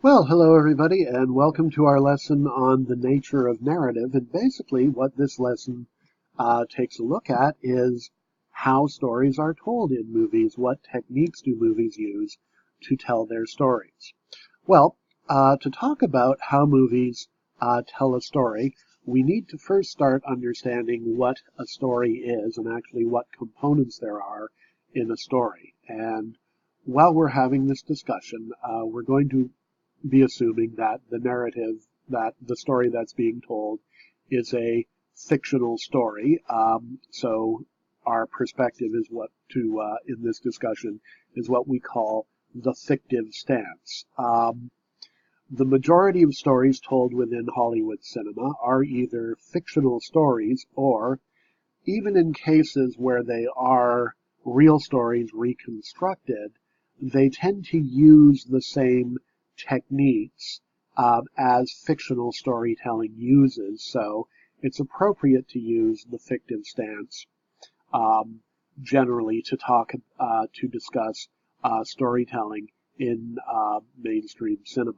Well, hello everybody, and welcome to our lesson on the nature of narrative. And basically, what this lesson takes a look at is how stories are told in movies. What techniques do movies use to tell their stories? Well, to talk about how movies tell a story, we need to first start understanding what a story is and actually what components there are in a story. And while we're having this discussion, we're going to be assuming that the narrative, that the story that's being told is a fictional story. So our perspective is in this discussion, is what we call the fictive stance. The majority of stories told within Hollywood cinema are either fictional stories or, even in cases where they are real stories reconstructed, they tend to use the same techniques as fictional storytelling uses. So it's appropriate to use the fictive stance um, generally to discuss storytelling in mainstream cinema.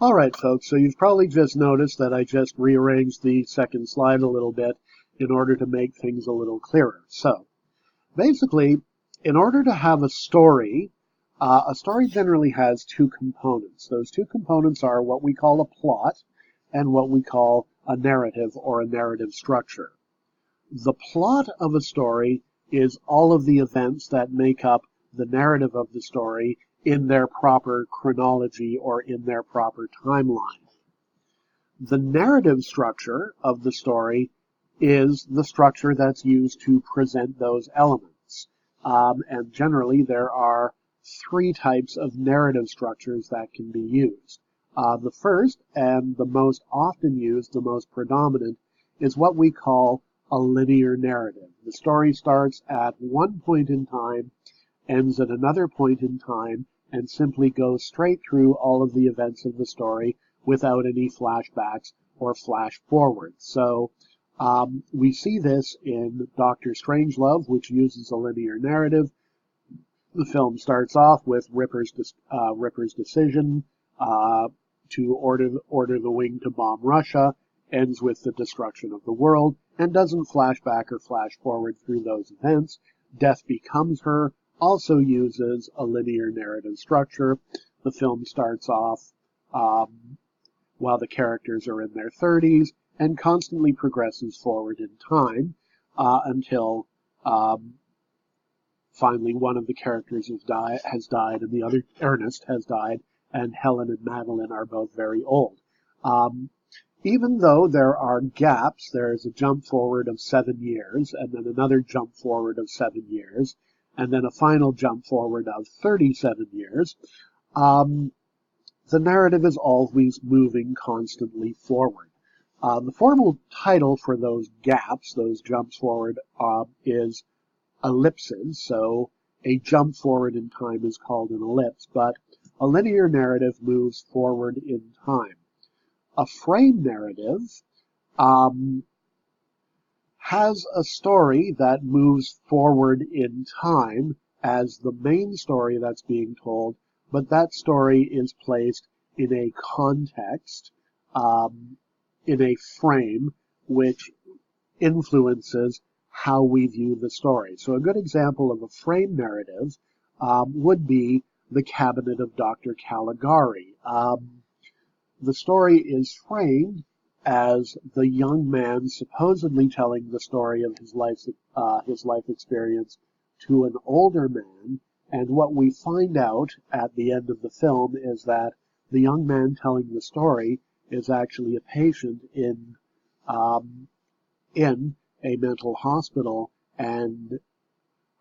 All right, folks, so you've probably just noticed that I just rearranged the second slide a little bit in order to make things a little clearer. So basically, in order to have a story generally has two components. Those two components are what we call a plot and what we call a narrative or a narrative structure. The plot of a story is all of the events that make up the narrative of the story in their proper chronology or in their proper timeline. The narrative structure of the story is the structure that's used to present those elements. And generally, there are three types of narrative structures that can be used. The first, and the most often used, the most predominant, is what we call a linear narrative. The story starts at one point in time, ends at another point in time, and simply goes straight through all of the events of the story without any flashbacks or flash forwards. So we see this in Doctor Strangelove, which uses a linear narrative. The film starts off with Ripper's decision to order the wing to bomb Russia, ends with the destruction of the world, and doesn't flash back or flash forward through those events. Death Becomes Her also uses a linear narrative structure. The film starts off while the characters are in their 30s and constantly progresses forward in time until finally one of the characters has died and the other, Ernest, has died, and Helen and Madeline are both very old. Even though there are gaps, there is a jump forward of 7 years, and then another jump forward of 7 years, and then a final jump forward of 37 years, the narrative is always moving constantly forward. The formal title for those gaps, those jumps forward, is ellipses. So a jump forward in time is called an ellipse, but a linear narrative moves forward in time. A frame narrative has a story that moves forward in time as the main story that's being told, but that story is placed in a context, in a frame, which influences how we view the story. So a good example of a frame narrative would be The Cabinet of Dr. Caligari. The story is framed as the young man supposedly telling the story of his life experience to an older man, and what we find out at the end of the film is that the young man telling the story is actually a patient in a mental hospital and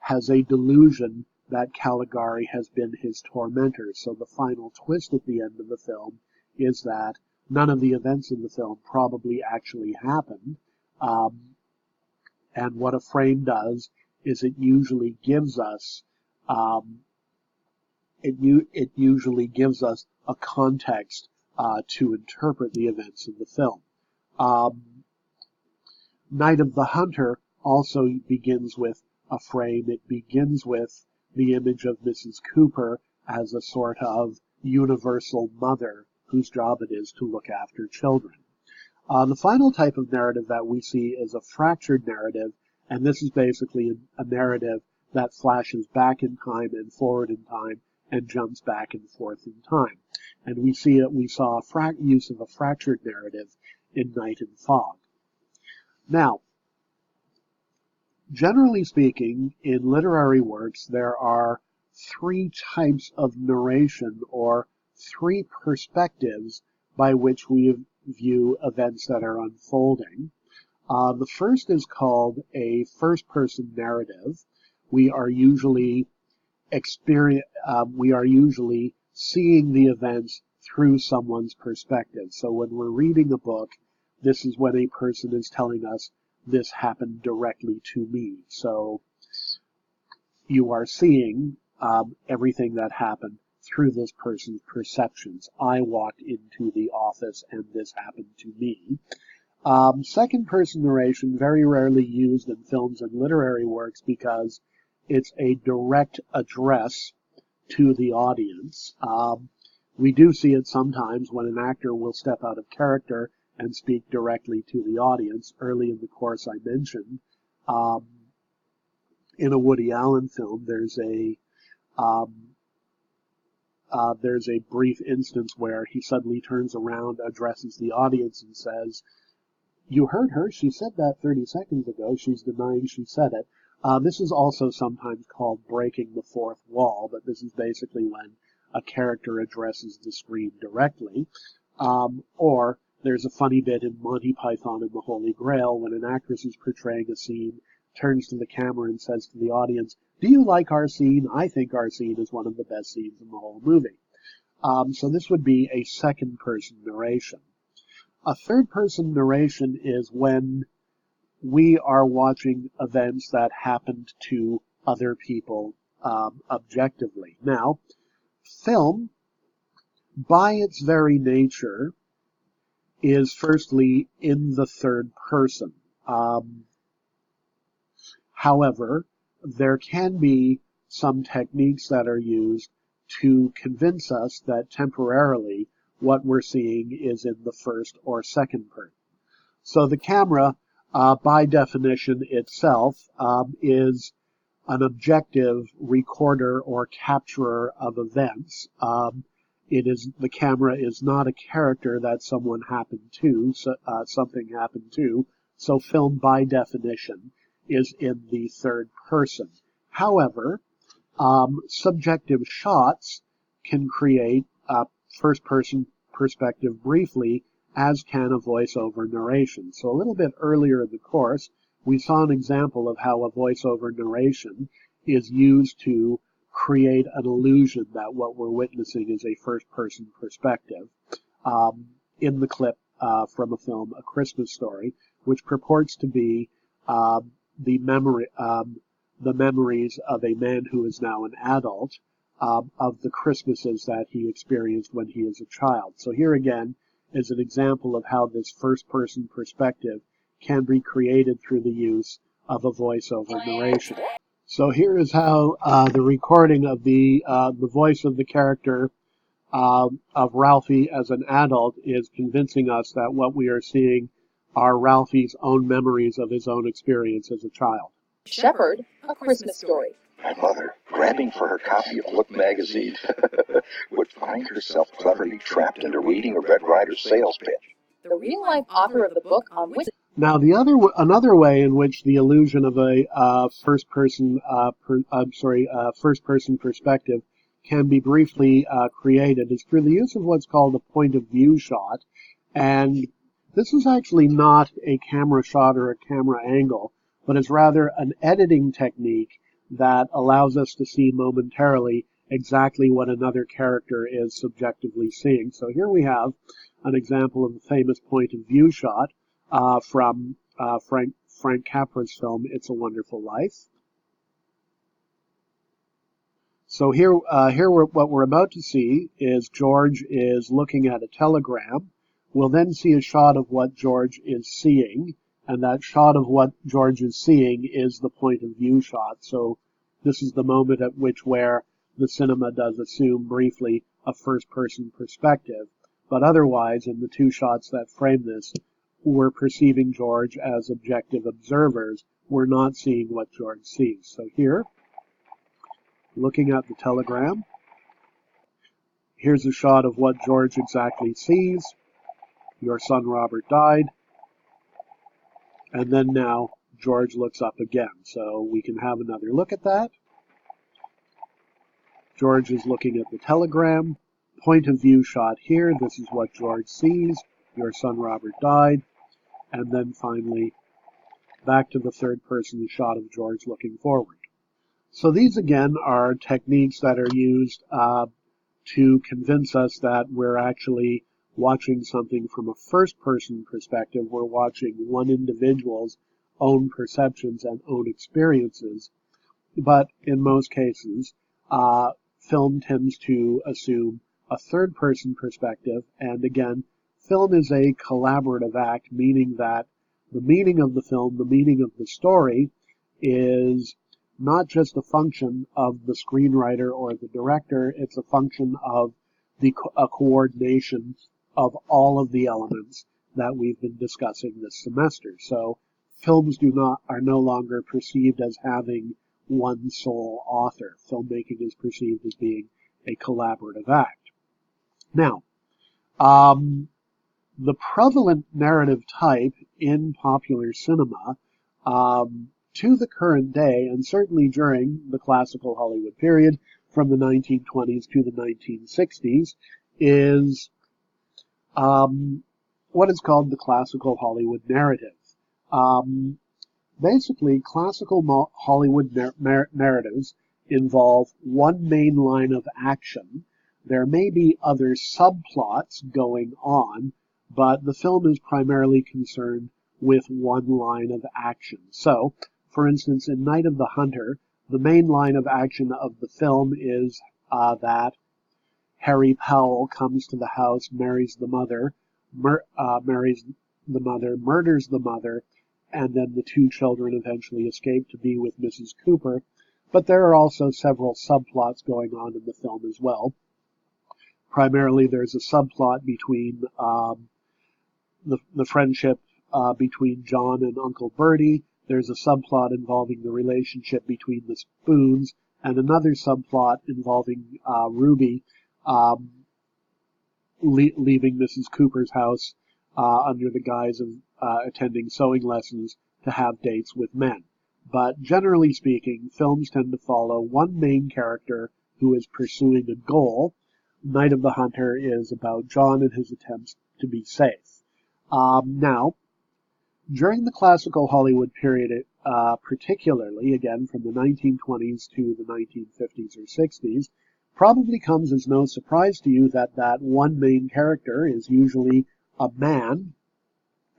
has a delusion that Caligari has been his tormentor. So the final twist at the end of the film is that none of the events in the film probably actually happened. And what a frame does is it usually gives us a context to interpret the events of the film. Night of the Hunter also begins with a frame. It begins with the image of Mrs. Cooper as a sort of universal mother whose job it is to look after children. The final type of narrative that we see is a fractured narrative, and this is basically a narrative that flashes back in time and forward in time and jumps back and forth in time. And we saw use of a fractured narrative in Night and Fog. Now, generally speaking, in literary works, there are three types of narration, or three perspectives by which we view events that are unfolding. The first is called a first-person narrative. We are usually seeing the events through someone's perspective. So when we're reading a book, this is when a person is telling us, this happened directly to me. So you are seeing everything that happened through this person's perceptions. I walked into the office and this happened to me. Second-person narration, very rarely used in films and literary works because it's a direct address to the audience. We do see it sometimes when an actor will step out of character and speak directly to the audience. Early in the course I mentioned, in a Woody Allen film, there's a brief instance where he suddenly turns around, addresses the audience, and says, "You heard her. She said that 30 seconds ago. She's denying she said it." This is also sometimes called breaking the fourth wall, but this is basically when a character addresses the screen directly. Or there's a funny bit in Monty Python and the Holy Grail when an actress is portraying a scene, turns to the camera and says to the audience, "Do you like our scene? I think our scene is one of the best scenes in the whole movie." So this would be a second-person narration. A third-person narration is when we are watching events that happened to other people objectively. Now, film, by its very nature, is firstly in the third person. However, there can be some techniques that are used to convince us that temporarily what we're seeing is in the first or second person. So the camera, by definition itself, is an objective recorder or capturer of events. The camera is not a character that someone happened to, something happened to. So film, by definition, is in the third person. However, subjective shots can create a first-person perspective briefly, as can a voice-over narration. So a little bit earlier in the course, we saw an example of how a voice-over narration is used to create an illusion that what we're witnessing is a first-person perspective. In the clip from a film, A Christmas Story, which purports to be the memories of a man who is now an adult of the Christmases that he experienced when he was a child. So here again is an example of how this first-person perspective can be created through the use of a voice-over narration. So here is how the recording of the voice of the character of Ralphie as an adult is convincing us that what we are seeing are Ralphie's own memories of his own experience as a child. Shepherd, A Christmas Story. My mother, grabbing for her copy of Look magazine, would find herself cleverly trapped into reading a Red Ryder sales pitch. The real-life author of the book on which... Now, another way in which the illusion of a first-person perspective can be briefly created is through the use of what's called a point-of-view shot, and this is actually not a camera shot or a camera angle, but is rather an editing technique that allows us to see momentarily exactly what another character is subjectively seeing. So here we have an example of the famous point-of-view shot from Frank Capra's film It's a Wonderful Life. So here what we're about to see is George is looking at a telegram. We'll then see a shot of what George is seeing, and that shot of what George is seeing is the point-of-view shot. So this is the moment at which where the cinema does assume briefly a first-person perspective. But otherwise, in the two shots that frame this, we're perceiving George as objective observers. We're not seeing what George sees. So here, looking at the telegram, here's a shot of what George exactly sees. Your son Robert died. And then now George looks up again. So we can have another look at that. George is looking at the telegram. Point of view shot here. This is what George sees. Your son Robert died. And then finally, back to the third person shot of George looking forward. So these again are techniques that are used to convince us that we're actually watching something from a first-person perspective. We're watching one individual's own perceptions and own experiences. But in most cases, film tends to assume a third-person perspective. And again, film is a collaborative act, meaning that the meaning of the film, the meaning of the story, is not just a function of the screenwriter or the director, it's a function of a coordination of all of the elements that we've been discussing this semester. So films are no longer perceived as having one sole author. Filmmaking is perceived as being a collaborative act. Now, the prevalent narrative type in popular cinema to the current day, and certainly during the classical Hollywood period from the 1920s to the 1960s, is what is called the classical Hollywood narrative. Basically, classical Hollywood narratives involve one main line of action. There may be other subplots going on, but the film is primarily concerned with one line of action. So, for instance, in Night of the Hunter, the main line of action of the film is that Harry Powell comes to the house, marries the mother, murders the mother, and then the two children eventually escape to be with Mrs. Cooper. But there are also several subplots going on in the film as well. Primarily, there's a subplot between the friendship between John and Uncle Bertie. There's a subplot involving the relationship between the Spoons, and another subplot involving Ruby leaving Mrs. Cooper's house under the guise of attending sewing lessons to have dates with men. But generally speaking, films tend to follow one main character who is pursuing a goal. Night of the Hunter is about John and his attempts to be safe. Now, during the classical Hollywood period, particularly, again, from the 1920s to the 1950s or 60s, probably comes as no surprise to you that one main character is usually a man,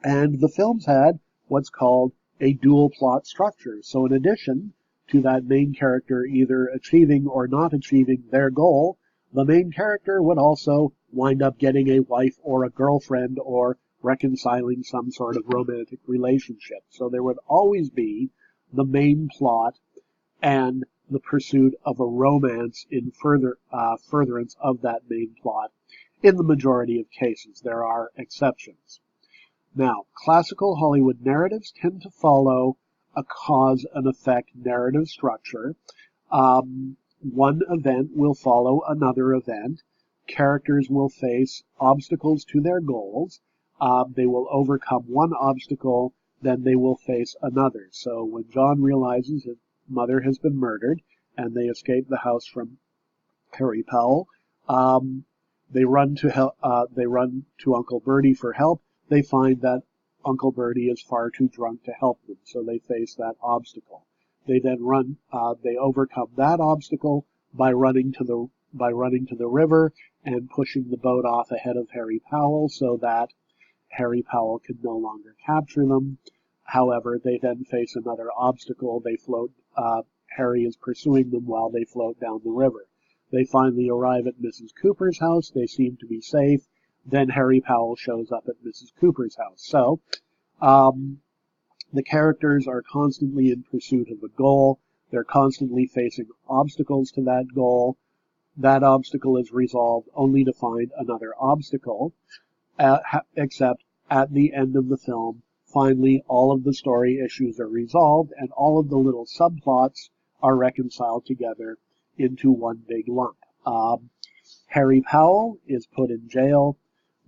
and the films had what's called a dual plot structure. So in addition to that main character either achieving or not achieving their goal, the main character would also wind up getting a wife or a girlfriend or reconciling some sort of romantic relationship. So there would always be the main plot and the pursuit of a romance in furtherance of that main plot. In the majority of cases, there are exceptions. Now, classical Hollywood narratives tend to follow a cause and effect narrative structure. One event will follow another event. Characters will face obstacles to their goals. They will overcome one obstacle, then they will face another. So when John realizes his mother has been murdered and they escape the house from Harry Powell, they run to Uncle Bertie for help. They find that Uncle Bertie is far too drunk to help them, so they face that obstacle. They then they overcome that obstacle by running to the river and pushing the boat off ahead of Harry Powell so that Harry Powell can no longer capture them. However, they then face another obstacle. Harry is pursuing them while they float down the river. They finally arrive at Mrs. Cooper's house. They seem to be safe. Then Harry Powell shows up at Mrs. Cooper's house. So, the characters are constantly in pursuit of a goal. They're constantly facing obstacles to that goal. That obstacle is resolved only to find another obstacle, except at the end of the film, finally all of the story issues are resolved and all of the little subplots are reconciled together into one big lump. Harry Powell is put in jail.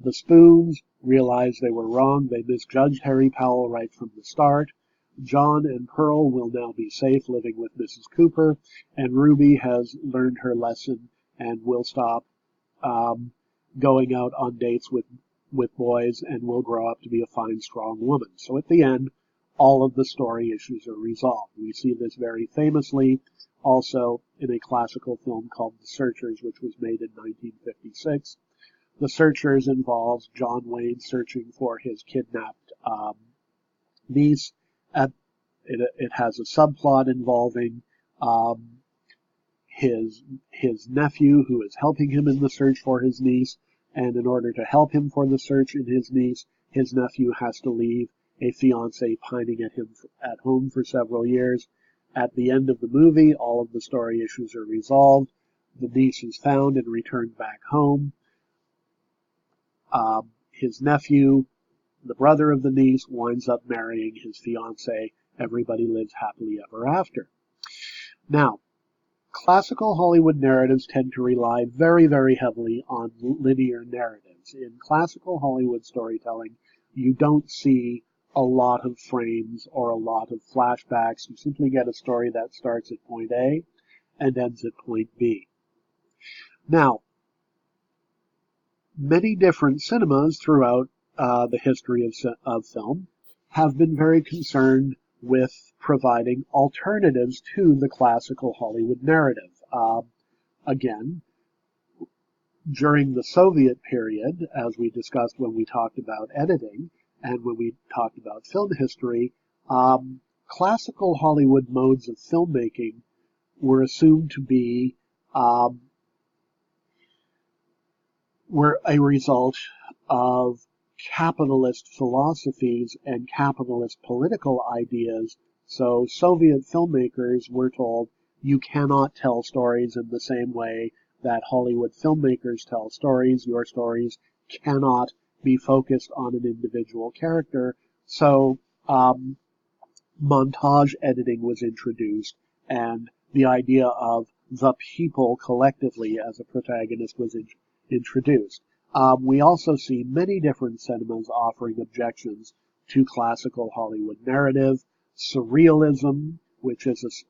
The Spoons realize they were wrong. They misjudged Harry Powell right from the start. John and Pearl will now be safe living with Mrs. Cooper, and Ruby has learned her lesson and will stop going out on dates with boys and will grow up to be a fine, strong woman. So at the end, all of the story issues are resolved. We see this very famously also in a classical film called The Searchers, which was made in 1956. The Searchers involves John Wayne searching for his kidnapped niece. It has a subplot involving his nephew who is helping him in the search for his niece, and in order to help him for the search in his niece, his nephew has to leave a fiancée pining at him at home for several years. At the end of the movie, all of the story issues are resolved. The niece is found and returned back home. His nephew, the brother of the niece, winds up marrying his fiancée. Everybody lives happily ever after. Now, classical Hollywood narratives tend to rely very, very heavily on linear narratives. In classical Hollywood storytelling, you don't see a lot of frames or a lot of flashbacks. You simply get a story that starts at point A and ends at point B. Now, many different cinemas throughout the history of film have been very concerned with providing alternatives to the classical Hollywood narrative. Again, during the Soviet period, as we discussed when we talked about editing and when we talked about film history, classical Hollywood modes of filmmaking were assumed to be were a result of capitalist philosophies and capitalist political ideas. So Soviet filmmakers were told, you cannot tell stories in the same way that Hollywood filmmakers tell stories. Your stories cannot be focused on an individual character. So montage editing was introduced, and the idea of the people collectively as a protagonist was introduced. We also see many different cinemas offering objections to classical Hollywood narrative. Surrealism, which which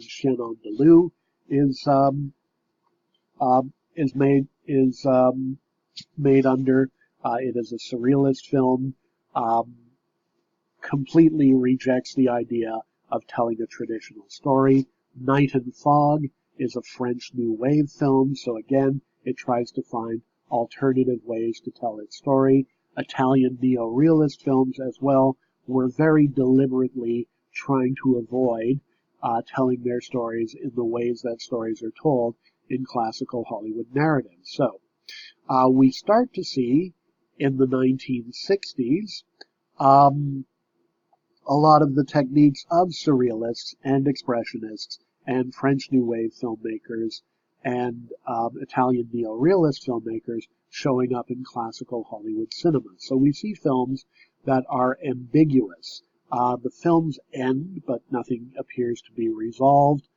Chenon de Lou is made under. It is a surrealist film. Completely rejects the idea of telling a traditional story. Night and Fog is a French New Wave film, so again, it tries to find alternative ways to tell its story. Italian neo-realist films as well were very deliberately trying to avoid telling their stories in the ways that stories are told in classical Hollywood narratives. So we start to see in the 1960s a lot of the techniques of surrealists and expressionists and French New Wave filmmakers and Italian neo-realist filmmakers showing up in classical Hollywood cinema. So we see films that are ambiguous. The films end, but nothing appears to be resolved.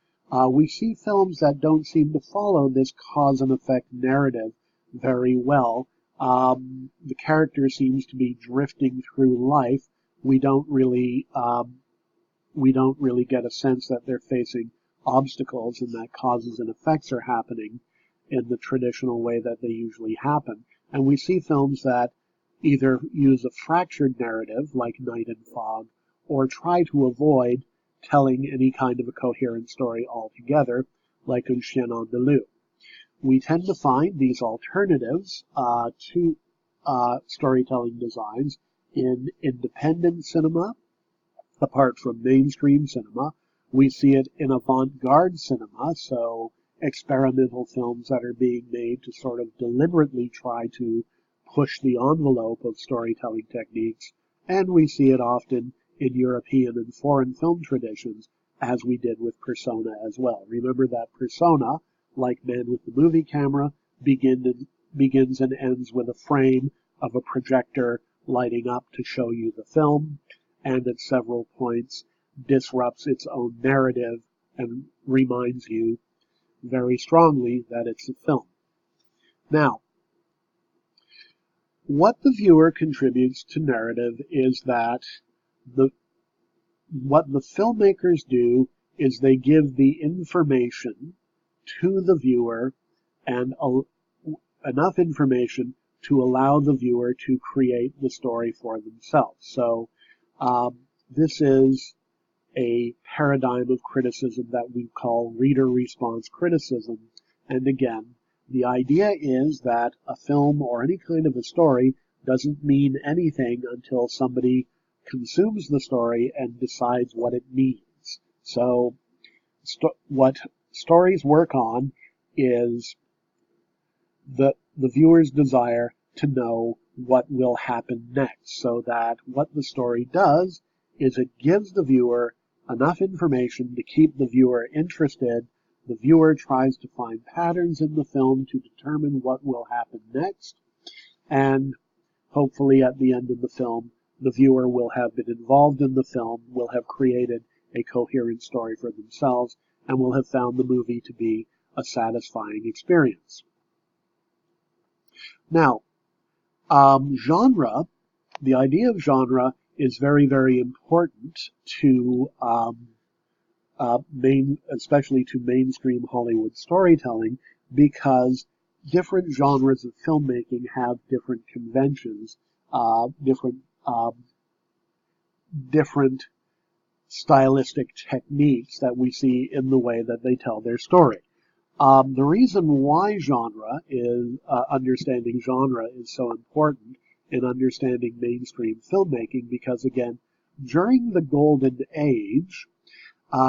We see films that don't seem to follow this cause and effect narrative very well. The character seems to be drifting through life. We don't really get a sense that they're facing obstacles and that causes and effects are happening in the traditional way that they usually happen. And we see films that either use a fractured narrative like Night and Fog or try to avoid telling any kind of a coherent story altogether like Un Chien Andalou. We tend to find these alternatives to storytelling designs in independent cinema, apart from mainstream cinema. We see it in avant-garde cinema, so experimental films that are being made to sort of deliberately try to push the envelope of storytelling techniques, and we see it often in European and foreign film traditions, as we did with Persona as well. Remember that Persona like Man with the Movie Camera, begins and ends with a frame of a projector lighting up to show you the film, and at several points disrupts its own narrative and reminds you very strongly that it's a film. Now, what the viewer contributes to narrative is that what the filmmakers do is they give the information to the viewer and enough information to allow the viewer to create the story for themselves. So this is a paradigm of criticism that we call reader response criticism. And again, the idea is that a film or any kind of a story doesn't mean anything until somebody consumes the story and decides what it means. So what stories work on is the viewer's desire to know what will happen next, so that what the story does is it gives the viewer enough information to keep the viewer interested. The viewer tries to find patterns in the film to determine what will happen next, and hopefully at the end of the film, the viewer will have been involved in the film, will have created a coherent story for themselves, and will have found the movie to be a satisfying experience. Now, genre, the idea of genre is very, very important to especially to mainstream Hollywood storytelling, because different genres of filmmaking have different conventions, different stylistic techniques that we see in the way that they tell their story. The reason why understanding genre is so important in understanding mainstream filmmaking, because again, during the Golden Age,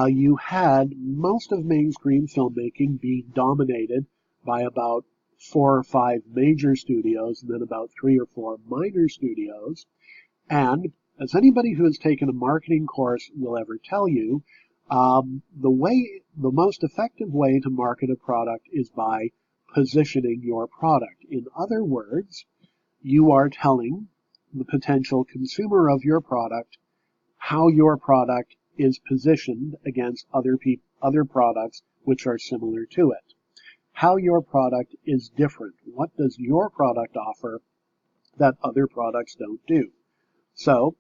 you had most of mainstream filmmaking being dominated by about 4 or 5 major studios and then about 3 or 4 minor studios. And as anybody who has taken a marketing course will ever tell you, the most effective way to market a product is by positioning your product. In other words, you are telling the potential consumer of your product how your product is positioned against other products which are similar to it. How your product is different. What does your product offer that other products don't do? So,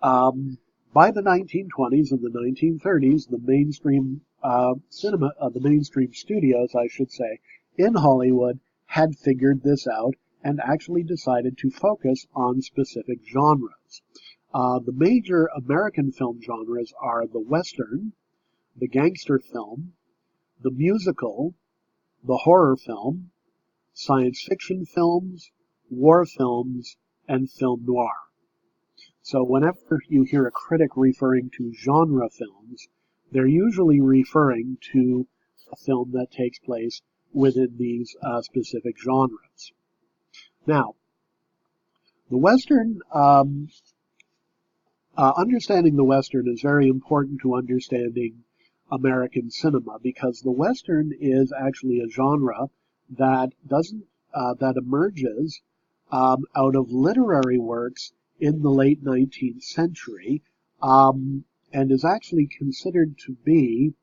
by the 1920s and the 1930s, the mainstream the mainstream studios, I should say, in Hollywood had figured this out and actually decided to focus on specific genres. The major American film genres are the Western, the gangster film, the musical, the horror film, science fiction films, war films, and film noir. So whenever you hear a critic referring to genre films, they're usually referring to a film that takes place within these specific genres. Now, the Western, understanding the Western is very important to understanding American cinema, because the Western is actually a genre that that emerges out of literary works in the late 19th century, and is actually considered to be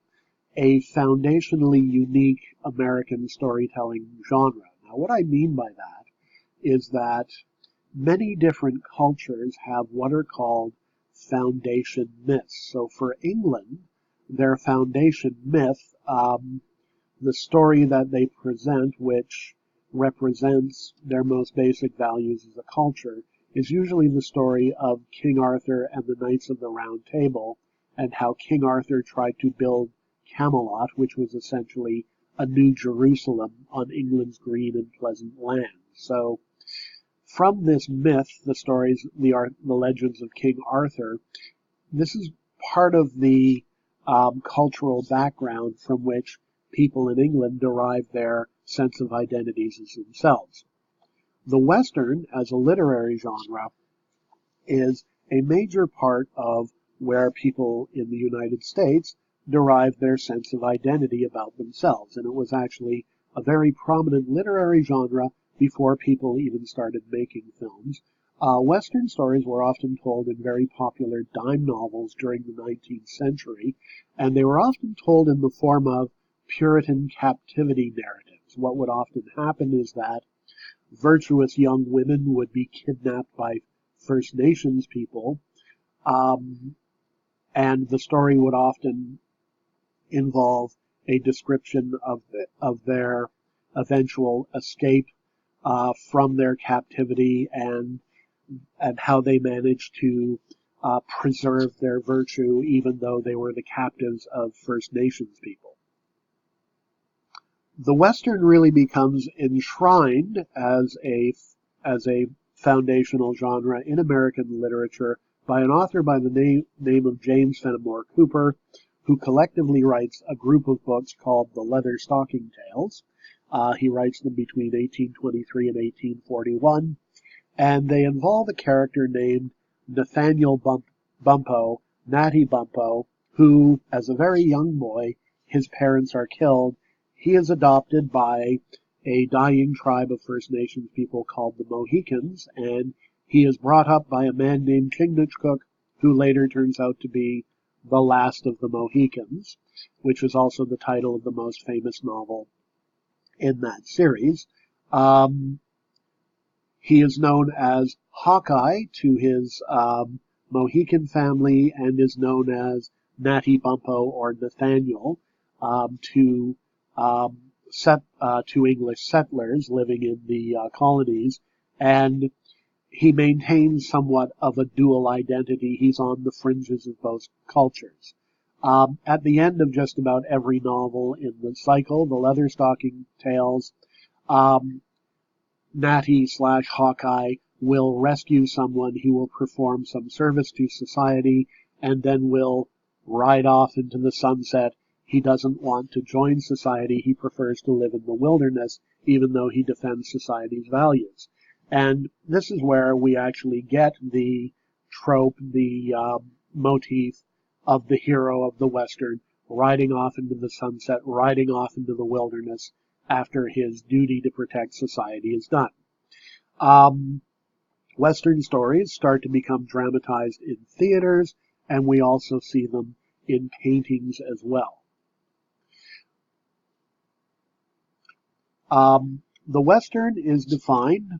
a foundationally unique American storytelling genre. Now, what I mean by that is that many different cultures have what are called foundation myths. So for England, their foundation myth, the story that they present, which represents their most basic values as a culture, is usually the story of King Arthur and the Knights of the Round Table, and how King Arthur tried to build Camelot, which was essentially a new Jerusalem on England's green and pleasant land. So from this myth, the stories, the legends of King Arthur, this is part of the cultural background from which people in England derive their sense of identities as themselves. The Western, as a literary genre, is a major part of where people in the United States derived their sense of identity about themselves. And it was actually a very prominent literary genre before people even started making films. Western stories were often told in very popular dime novels during the 19th century, and they were often told in the form of Puritan captivity narratives. What would often happen is that virtuous young women would be kidnapped by First Nations people, and the story would often involve a description of their eventual escape from their captivity and how they managed to preserve their virtue even though they were the captives of First Nations people. The Western really becomes enshrined as a foundational genre in American literature by an author by the name of James Fenimore Cooper, who collectively writes a group of books called the Leatherstocking Tales. He writes them between 1823 and 1841, and they involve a character named Nathaniel Bumppo, Natty Bumppo, who, as a very young boy, his parents are killed. He is adopted by a dying tribe of First Nations people called the Mohicans, and he is brought up by a man named Chingachgook, who later turns out to be the last of the Mohicans, which is also the title of the most famous novel in that series. He is known as Hawkeye to his Mohican family and is known as Natty Bumppo or Nathaniel to English settlers living in the colonies, and he maintains somewhat of a dual identity. He's on the fringes of both cultures. At the end of just about every novel in the cycle, the Leatherstocking Tales, Natty/Hawkeye will rescue someone. He will perform some service to society and then will ride off into the sunset. He doesn't want to join society. He prefers to live in the wilderness, even though he defends society's values. And this is where we actually get the trope, the motif of the hero of the Western riding off into the sunset, riding off into the wilderness after his duty to protect society is done. Western stories start to become dramatized in theaters, and we also see them in paintings as well. The Western is defined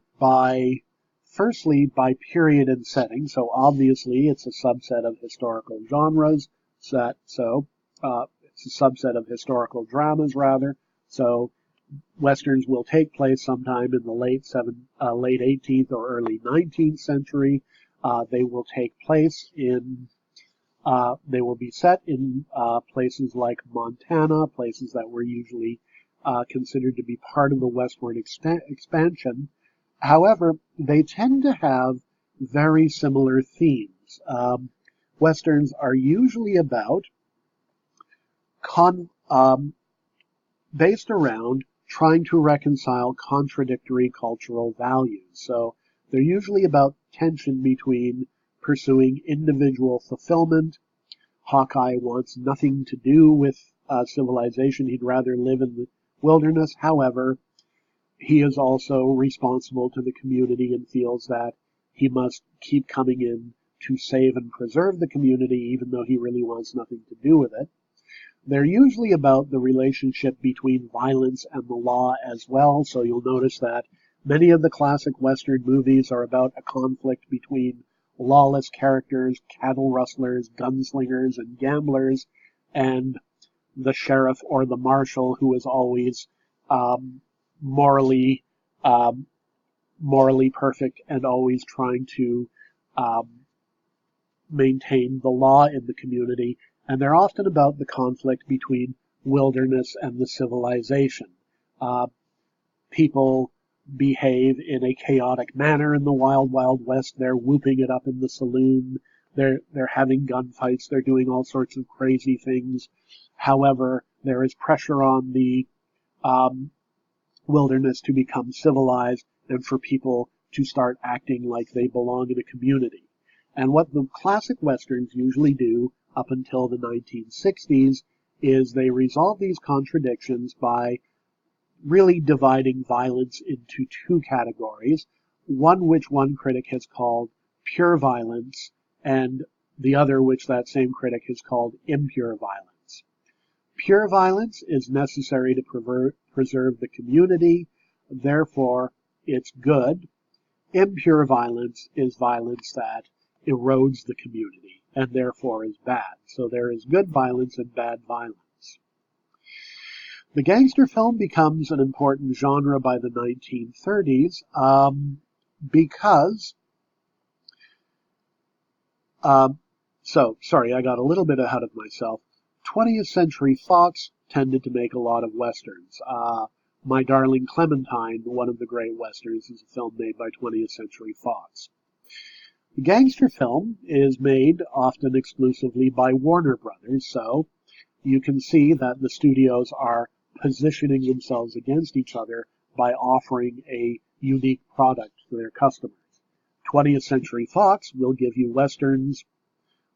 firstly by period and setting. So obviously it's a subset of historical genres. It's a subset of historical dramas rather. So Westerns will take place sometime in the late 18th or early 19th century. They will be set in places like Montana, places that were usually considered to be part of the westward expansion. However, they tend to have very similar themes. Westerns are usually based around trying to reconcile contradictory cultural values. So they're usually about tension between pursuing individual fulfillment. Hawkeye wants nothing to do with civilization. He'd rather live in the wilderness. However, he is also responsible to the community and feels that he must keep coming in to save and preserve the community, even though he really wants nothing to do with it. They're usually about the relationship between violence and the law as well, so you'll notice that many of the classic Western movies are about a conflict between lawless characters, cattle rustlers, gunslingers, and gamblers, and the sheriff or the marshal who is always morally perfect and always trying to maintain the law in the community. And they're often about the conflict between wilderness and the civilization. People behave in a chaotic manner in the Wild Wild West. They're whooping it up in the saloon. They're having gunfights. They're doing all sorts of crazy things. However, there is pressure on the wilderness to become civilized and for people to start acting like they belong in a community. And what the classic Westerns usually do up until the 1960s is they resolve these contradictions by really dividing violence into two categories, one which one critic has called pure violence, and the other which that same critic has called impure violence. Pure violence is necessary to preserve the community, therefore it's good. Impure violence is violence that erodes the community and therefore is bad. So there is good violence and bad violence. The gangster film becomes an important genre by the 1930s because sorry, I got a little bit ahead of myself. 20th Century Fox tended to make a lot of westerns. My Darling Clementine, one of the great westerns, is a film made by 20th Century Fox. The gangster film is made often exclusively by Warner Brothers, so you can see that the studios are positioning themselves against each other by offering a unique product to their customers. 20th Century Fox will give you westerns.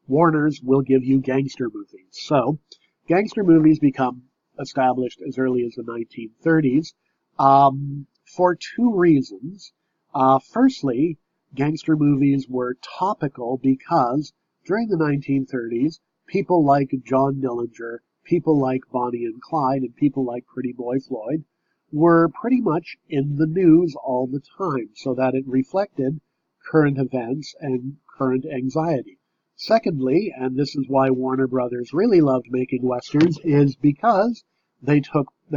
Warner's will give you gangster movies. So, gangster movies become established as early as the 1930s for two reasons. Firstly, gangster movies were topical because during the 1930s, people like John Dillinger, people like Bonnie and Clyde, and people like Pretty Boy Floyd were pretty much in the news all the time, so that it reflected current events and current anxiety. Secondly, and this is why Warner Brothers really loved making westerns, is because they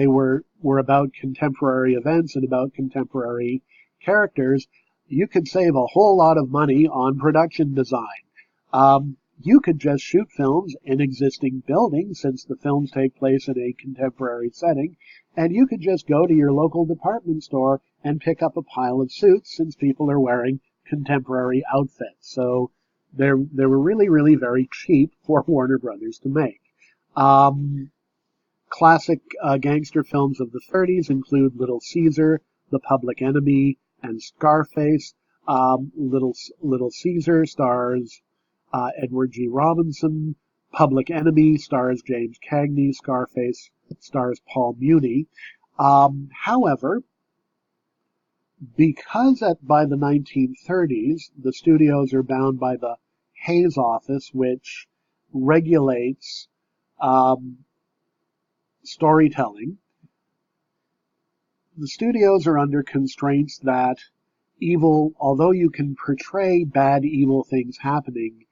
were about contemporary events and about contemporary characters. You could save a whole lot of money on production design. You could just shoot films in existing buildings, since the films take place in a contemporary setting, and you could just go to your local department store and pick up a pile of suits, since people are wearing contemporary outfits. So they were really, really very cheap for Warner Brothers to make. Classic gangster films of the 30s include Little Caesar, The Public Enemy, and Scarface. Little Caesar stars Edward G. Robinson. Public Enemy stars James Cagney. Scarface stars Paul Muni. However, because by the 1930s, the studios are bound by the Hays Office, which regulates storytelling, the studios are under constraints that although you can portray bad, evil things happening,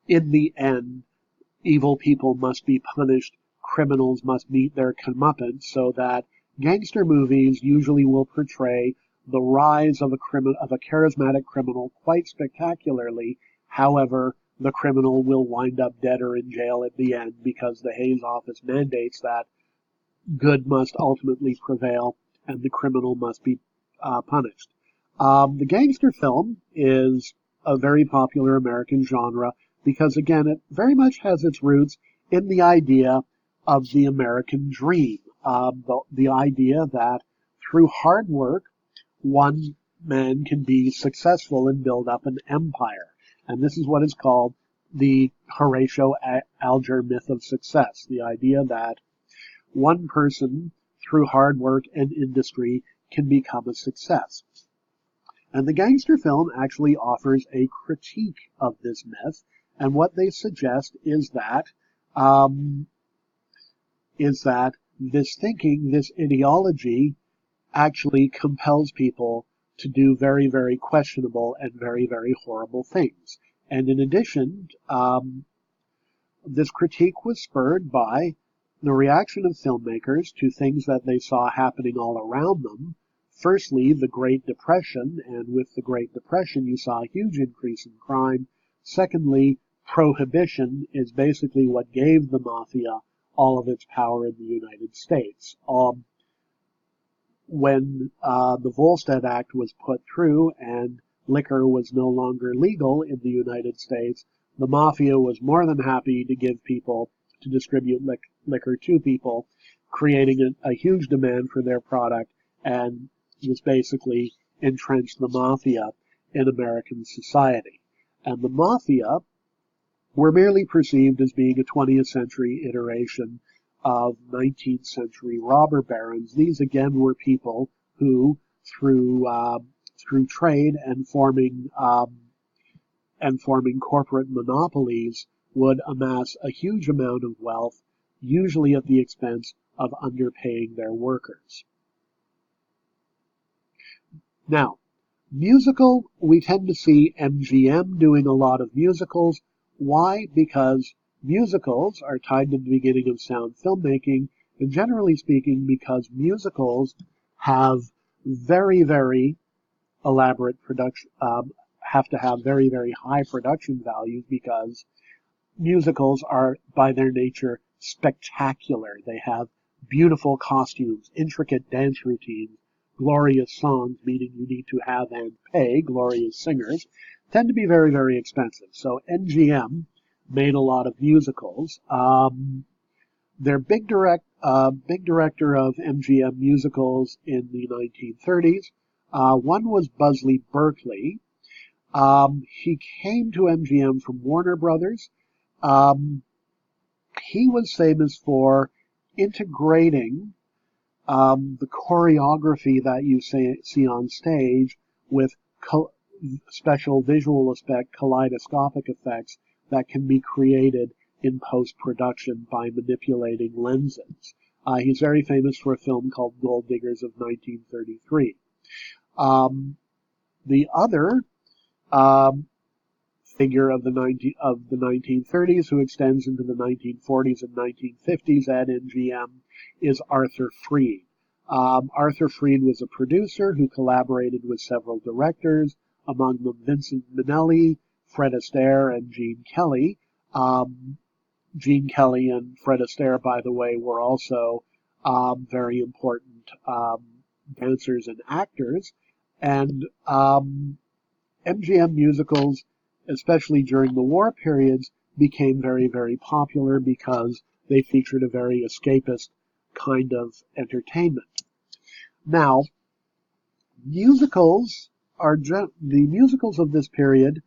in the end, evil people must be punished, criminals must meet their comeuppance, so that gangster movies usually will portray the rise of a charismatic criminal quite spectacularly. However, the criminal will wind up dead or in jail at the end because the Hays Office mandates that good must ultimately prevail and the criminal must be punished. The gangster film is a very popular American genre because, again, it very much has its roots in the idea of the American dream, the idea that through hard work, one man can be successful and build up an empire. And this is what is called the Horatio Alger myth of success, the idea that one person, through hard work and industry, can become a success. And the gangster film actually offers a critique of this myth, and what they suggest is that this thinking, this ideology, actually compels people to do very, very questionable and very, very horrible things. And in addition, this critique was spurred by the reaction of filmmakers to things that they saw happening all around them. Firstly, the Great Depression, and with the Great Depression you saw a huge increase in crime. Secondly, prohibition is basically what gave the mafia all of its power in the United States. When the Volstead Act was put through and liquor was no longer legal in the United States, the mafia was more than happy to give people, to distribute liquor to people, creating a huge demand for their product, and this basically entrenched the mafia in American society. And the mafia were merely perceived as being a 20th century iteration of 19th century robber barons. These again were people who, through trade and forming corporate monopolies, would amass a huge amount of wealth, usually at the expense of underpaying their workers. Now, musical, we tend to see MGM doing a lot of musicals. Why? Because musicals are tied to the beginning of sound filmmaking, and generally speaking, because musicals have very, very elaborate production, have to have very, very high production values, because musicals are, by their nature, spectacular. They have beautiful costumes, intricate dance routines, glorious songs, meaning you need to have and pay glorious singers, tend to be very, very expensive. So MGM made a lot of musicals. Their big director of MGM musicals in the 1930s, one was Busby Berkeley. He came to MGM from Warner Brothers. He was famous for integrating the choreography that you see on stage with special visual effect, kaleidoscopic effects that can be created in post-production by manipulating lenses. He's very famous for a film called Gold Diggers of 1933. The other figure of the 1930s who extends into the 1940s and 1950s at MGM is Arthur Freed. Arthur Freed was a producer who collaborated with several directors, among them Vincent Minnelli, Fred Astaire, and Gene Kelly. Gene Kelly and Fred Astaire, by the way, were also very important dancers and actors. And MGM musicals, especially during the war periods, became very, very popular because they featured a very escapist kind of entertainment. Now, the musicals of this period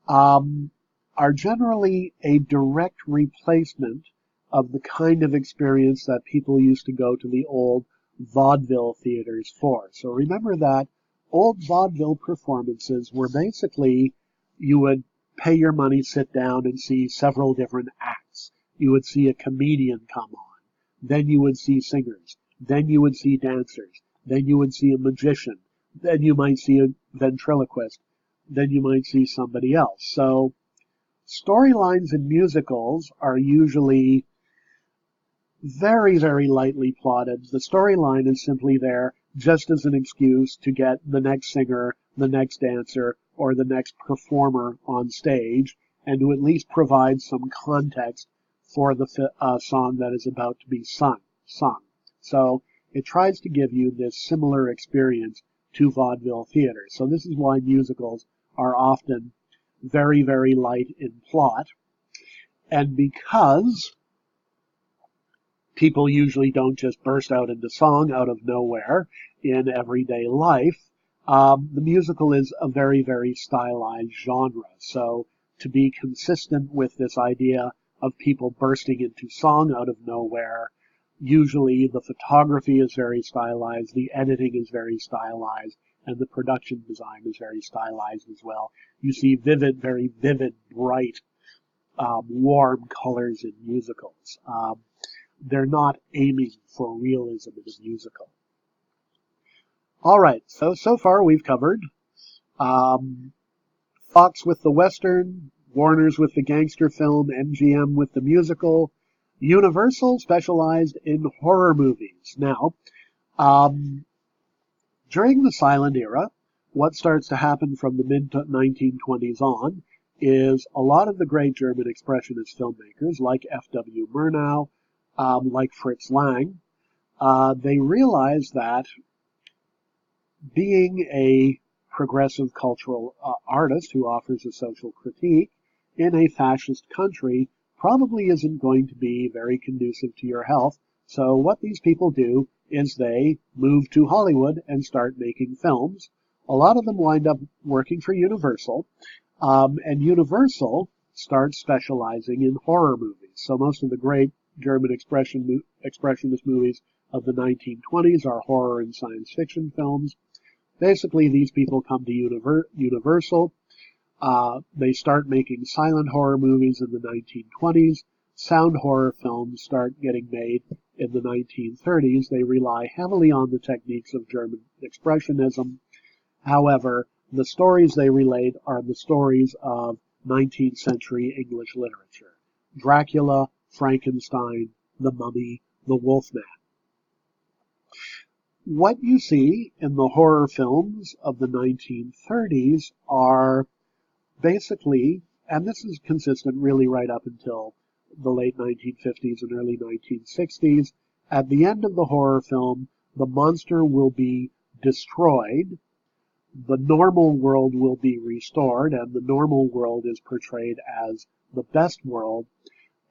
are generally a direct replacement of the kind of experience that people used to go to the old vaudeville theaters for. So remember that old vaudeville performances were basically, you would pay your money, sit down, and see several different acts. You would see a comedian come on. Then you would see singers. Then you would see dancers. Then you would see a magician. Then you might see a ventriloquist. Then you might see somebody else. So storylines in musicals are usually very, very lightly plotted. The storyline is simply there just as an excuse to get the next singer, the next dancer, or the next performer on stage, and to at least provide some context for the song that is about to be sung. So it tries to give you this similar experience to vaudeville theater. So this is why musicals are often very, very light in plot. And because people usually don't just burst out into song out of nowhere in everyday life, the musical is a very, very stylized genre. So to be consistent with this idea of people bursting into song out of nowhere, usually the photography is very stylized, the editing is very stylized, and the production design is very stylized as well. You see very vivid, bright, warm colors in musicals. They're not aiming for realism in a musical. All right, so far we've covered Fox with the Western, Warner's with the gangster film, MGM with the musical, Universal specialized in horror movies. Now, during the silent era, what starts to happen from the mid-1920s on is a lot of the great German expressionist filmmakers, like F.W. Murnau, like Fritz Lang, they realize that being a progressive cultural artist who offers a social critique in a fascist country probably isn't going to be very conducive to your health. So what these people do is they move to Hollywood and start making films. A lot of them wind up working for Universal, and Universal starts specializing in horror movies. So most of the great German expressionist movies of the 1920s are horror and science fiction films. Basically, these people come to Universal. They start making silent horror movies in the 1920s. Sound horror films start getting made in the 1930s. They rely heavily on the techniques of German expressionism. However, the stories they relate are the stories of 19th century English literature. Dracula, Frankenstein, the Mummy, the Wolfman. What you see in the horror films of the 1930s are basically, and this is consistent really right up until the late 1950s and early 1960s, at the end of the horror film, the monster will be destroyed, the normal world will be restored, and the normal world is portrayed as the best world,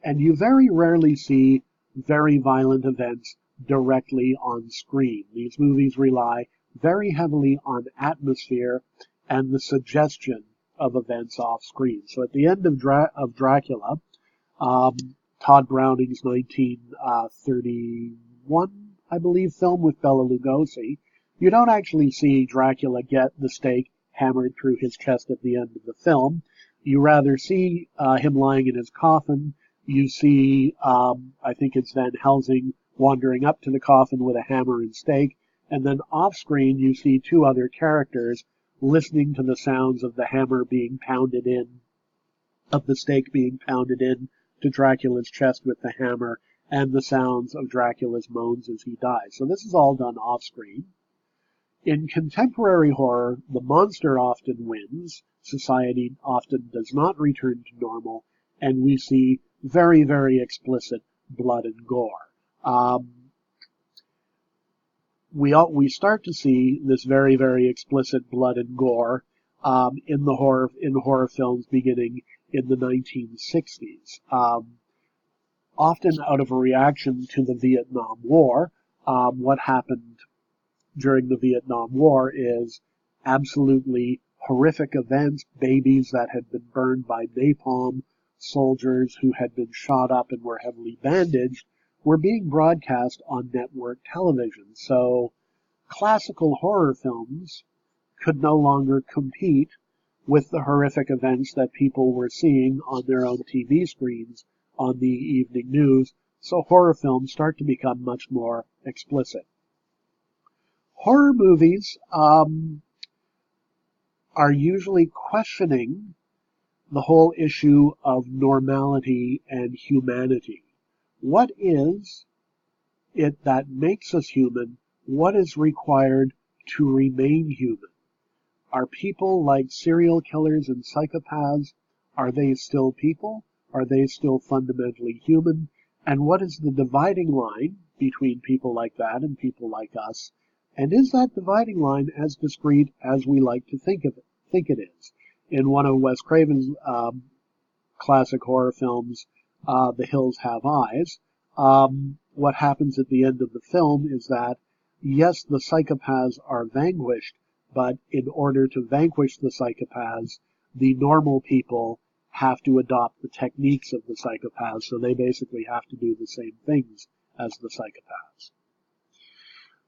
and you very rarely see very violent events directly on screen. These movies rely very heavily on atmosphere and the suggestion of events off screen. So at the end of Dracula, Todd Browning's 1931, I believe, film with Bela Lugosi, you don't actually see Dracula get the stake hammered through his chest at the end of the film. You rather see him lying in his coffin. You see, I think it's Van Helsing wandering up to the coffin with a hammer and stake. And then off screen, you see two other characters listening to the sounds of the hammer being pounded in, of the stake being pounded in to Dracula's chest with the hammer, and the sounds of Dracula's moans as he dies. So this is all done off screen. In contemporary horror, the monster often wins, society often does not return to normal, and we see very, very explicit blood and gore. We start to see this very, very explicit blood and gore in horror films beginning in the 1960s. Often out of a reaction to the Vietnam War, what happened during the Vietnam War is absolutely horrific events, babies that had been burned by napalm, soldiers who had been shot up and were heavily bandaged, were being broadcast on network television. So classical horror films could no longer compete with the horrific events that people were seeing on their own TV screens on the evening news. So horror films start to become much more explicit. Horror movies are usually questioning the whole issue of normality and humanity. What is it that makes us human? What is required to remain human? Are people like serial killers and psychopaths? Are they still people? Are they still fundamentally human? And what is the dividing line between people like that and people like us? And is that dividing line as discrete as we like to think it is? In one of Wes Craven's classic horror films, The Hills Have Eyes, what happens at the end of the film is that, yes, the psychopaths are vanquished, but in order to vanquish the psychopaths, the normal people have to adopt the techniques of the psychopaths, so they basically have to do the same things as the psychopaths.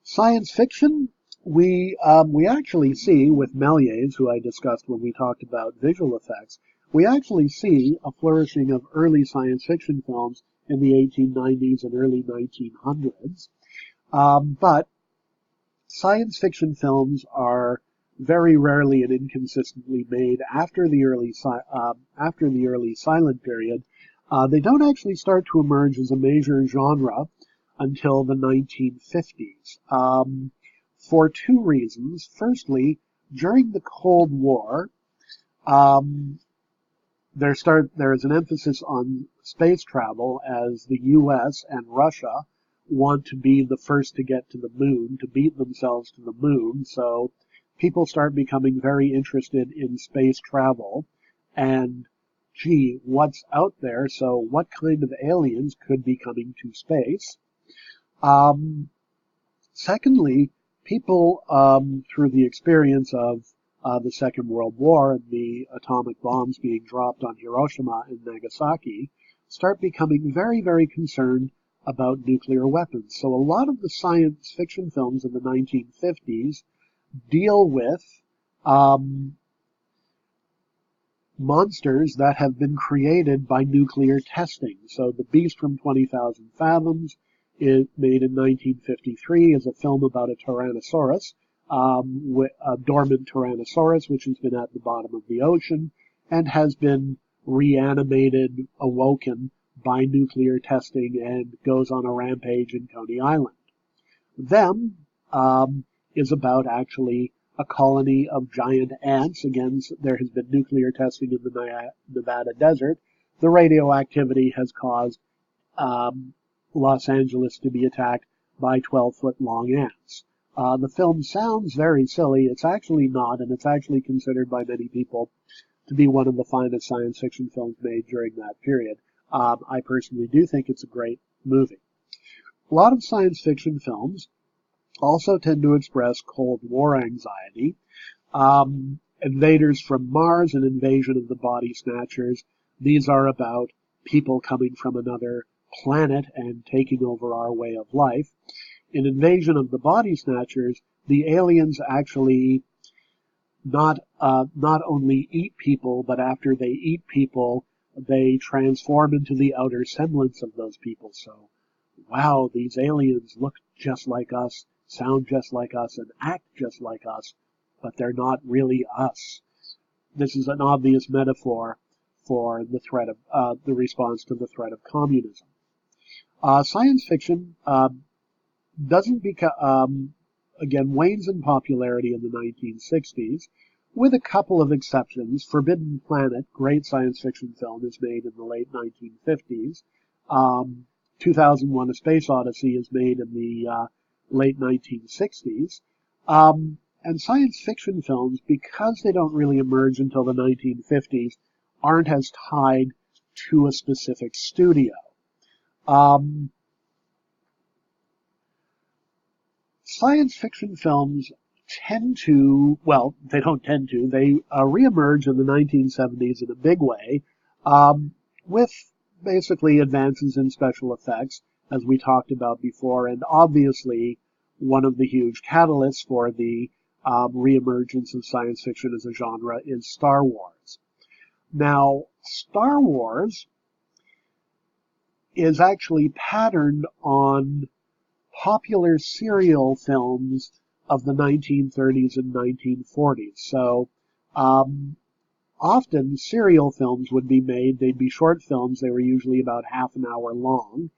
Science fiction, we actually see with Méliès, who I discussed when we talked about visual effects, we actually see a flourishing of early science fiction films in the 1890s and early 1900s. But science fiction films are very rarely and inconsistently made after the early silent period. They don't actually start to emerge as a major genre until the 1950s, for two reasons. Firstly, during the Cold War, there is an emphasis on space travel as the U.S. and Russia want to be the first to get to the moon, to beat themselves to the moon. So people start becoming very interested in space travel and, gee, what's out there? So what kind of aliens could be coming to space? Secondly, people, through the experience of the Second World War and the atomic bombs being dropped on Hiroshima and Nagasaki, start becoming very, very concerned about nuclear weapons. So a lot of the science fiction films in the 1950s deal with monsters that have been created by nuclear testing. So The Beast from 20,000 Fathoms, made in 1953, is a film about a Tyrannosaurus, a dormant Tyrannosaurus, which has been at the bottom of the ocean and has been reanimated, awoken by nuclear testing, and goes on a rampage in Coney Island. Them is about actually a colony of giant ants. Again, there has been nuclear testing in the Nevada desert. The radioactivity has caused Los Angeles to be attacked by 12-foot long ants. The film sounds very silly. It's actually not, and it's actually considered by many people to be one of the finest science fiction films made during that period. I personally do think it's a great movie. A lot of science fiction films also tend to express Cold War anxiety. Invaders from Mars and Invasion of the Body Snatchers. These are about people coming from another planet and taking over our way of life. In Invasion of the Body Snatchers, the aliens actually not only eat people, but after they eat people, they transform into the outer semblance of those people. So, wow, these aliens look just like us, sound just like us, and act just like us, but they're not really us. This is an obvious metaphor for the threat of the response to the threat of communism. Science fiction doesn't become again wanes in popularity in the 1960s, with a couple of exceptions. Forbidden Planet, great science fiction film, is made in the late 1950s. 2001: A Space Odyssey is made in the late 1960s. And science fiction films, because they don't really emerge until the 1950s, aren't as tied to a specific studio. Science fiction films tend to, well, they don't tend to, they reemerge in the 1970s in a big way, with basically advances in special effects, as we talked about before, and obviously one of the huge catalysts for the reemergence of science fiction as a genre is Star Wars. Now, Star Wars is actually patterned on popular serial films of the 1930s and 1940s. So, often serial films would be made. They'd be short films. They were usually about half an hour long.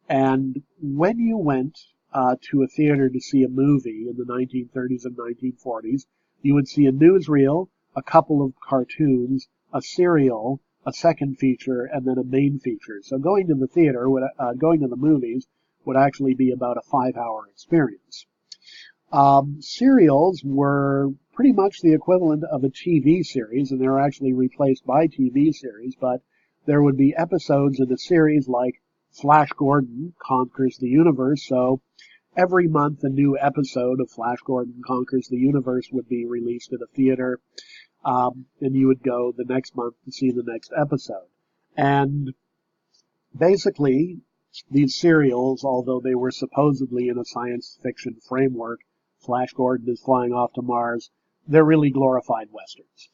And when you went to a theater to see a movie in the 1930s and 1940s, you would see a newsreel, a couple of cartoons, a serial, a second feature, and then a main feature. So going to the theater, going to the movies, would actually be about a 5-hour experience. Serials were pretty much the equivalent of a TV series, and they were actually replaced by TV series, but there would be episodes in a series like Flash Gordon Conquers the Universe. So every month a new episode of Flash Gordon Conquers the Universe would be released at a theater, and you would go the next month to see the next episode. And basically, these serials, although they were supposedly in a science fiction framework, Flash Gordon is flying off to Mars, they're really glorified westerns.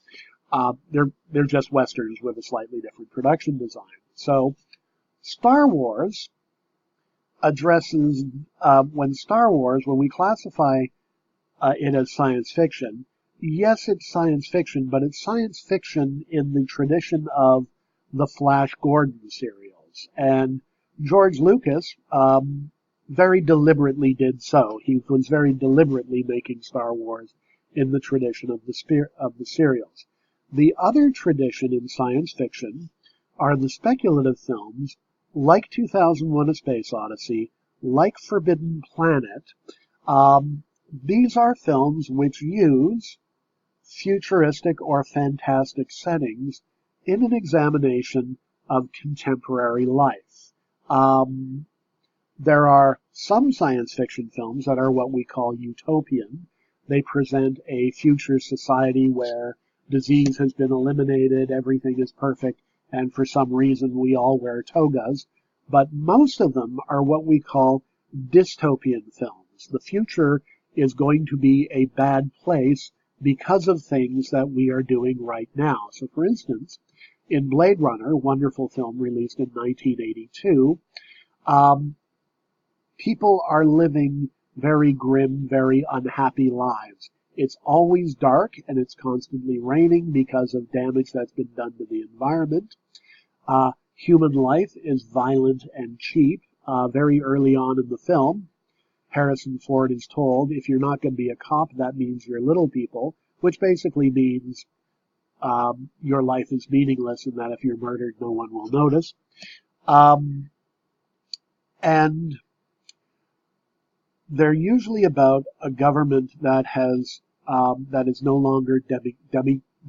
They're just westerns with a slightly different production design. So Star Wars addresses, when we classify it as science fiction, yes, it's science fiction, but it's science fiction in the tradition of the Flash Gordon serials. And George Lucas very deliberately did so. He was very deliberately making Star Wars in the tradition of the serials. The other tradition in science fiction are the speculative films, like 2001: A Space Odyssey, like Forbidden Planet. These are films which use futuristic or fantastic settings in an examination of contemporary life. There are some science fiction films that are what we call utopian. They present a future society where disease has been eliminated, everything is perfect, and for some reason we all wear togas, but most of them are what we call dystopian films. The future is going to be a bad place because of things that we are doing right now. So for instance, in Blade Runner, wonderful film released in 1982, people are living very grim, very unhappy lives. It's always dark and it's constantly raining because of damage that's been done to the environment. Human life is violent and cheap. Very early on in the film, Harrison Ford is told, if you're not going to be a cop, that means you're little people, which basically means your life is meaningless and that if you're murdered, no one will notice. And they're usually about a government that is no longer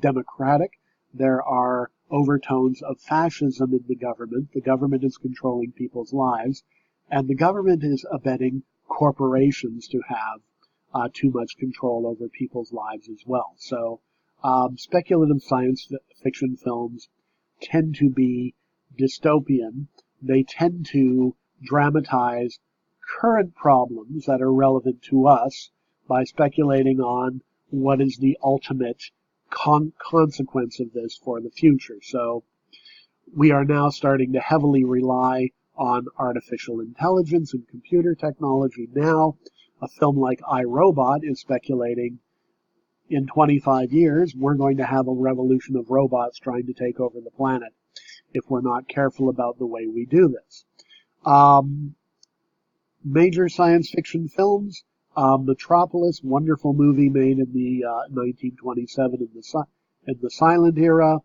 democratic. There are overtones of fascism in the government. The government is controlling people's lives, and the government is abetting corporations to have too much control over people's lives as well. So speculative science fiction films tend to be dystopian. They tend to dramatize current problems that are relevant to us by speculating on what is the ultimate consequence of this for the future. So we are now starting to heavily rely on artificial intelligence and computer technology now. A film like I, Robot is speculating in 25 years we're going to have a revolution of robots trying to take over the planet if we're not careful about the way we do this. Major science fiction films, Metropolis, wonderful movie made in the 1927 in the silent era.